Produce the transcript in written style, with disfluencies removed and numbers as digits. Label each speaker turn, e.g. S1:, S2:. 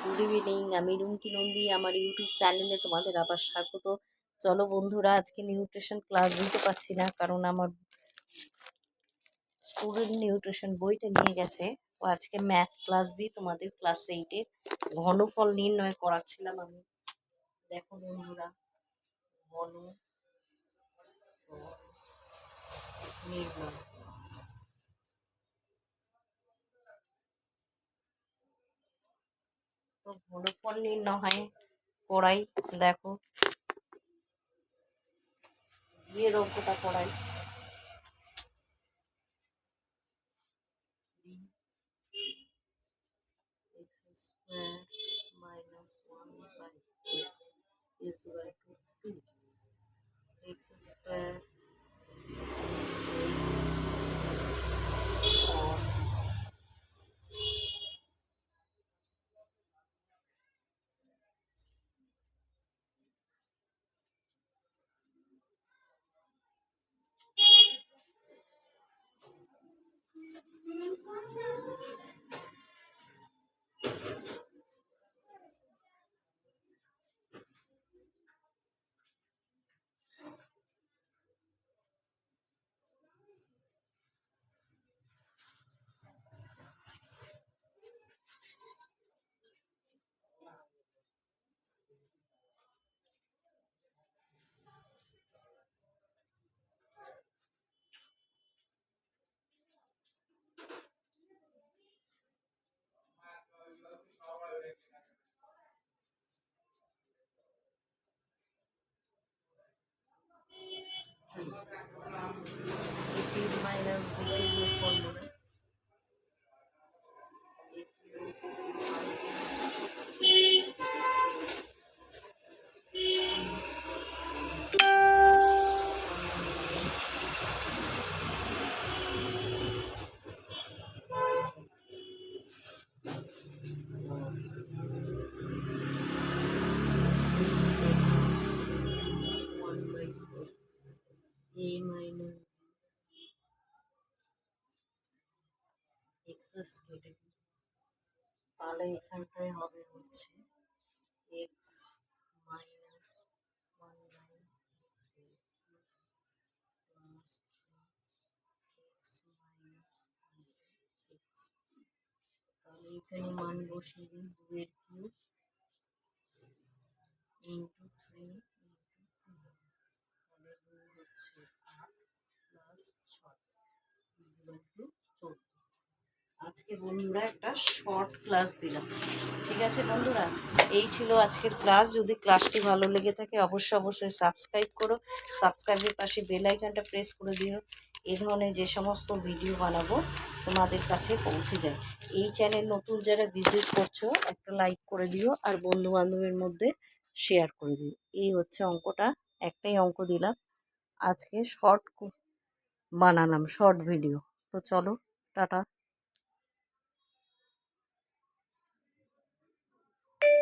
S1: Good evening. আমি রুমকি নন্দী, আমার YouTube চ্যানেলে তোমাদের আবার স্বাগত। চলো বন্ধুরা, আজকে নিউট্রিশন ক্লাস দিতে পারছি না, কারণ আমার স্টুডেন্ট নিউট্রিশন বইটা নিয়ে গেছে। তো আজকে ম্যাথ ক্লাস দিই তোমাদের, ক্লাস 8-এর ঘনফল নির্ণয় করাচ্ছিলাম আমি। দেখো বন্ধুরা, ঘন নির্ণয়, তো ঘনফল নির্ণয় করাই। দেখো বিয়ের অঙ্কটা করাই। x square minus 1 by x is equal to 2. X square or it is minus degree formula. A minus x কেটে দিই, তাহলে এখানটায় হবে হচ্ছে x minus 1 by x plus 3x minus x। তাহলে এখানে মান বসিয়ে দিই, 2 এর কিউব ইন্টু 3 তাহলে 2 হচ্ছে 8 প্লাস 6 ইকুয়াল টু 14। আজকে বন্ধুরা একটা শর্ট ক্লাস দিলাম, ঠিক আছে বন্ধুরা? এই ছিল আজকের ক্লাস। যদি ক্লাসটি ভালো লেগে থাকে অবশ্যই সাবস্ক্রাইব করো, সাবস্ক্রাইবের পাশে বেল আইকনটা প্রেস করে দিও। এই ধরনের যে সমস্ত ভিডিও বানাবো তোমাদের কাছে পৌঁছে যায়। এই চ্যানেল নতুন যারা ভিজিট করছো একটা লাইক করে দিও, আর বন্ধু বান্ধবের মধ্যে শেয়ার করে দিও। এই হচ্ছে অঙ্কটা, একটাই অঙ্ক দিলাম আজকে, শর্ট বানালাম, শর্ট ভিডিও। তো চলো, টাটা।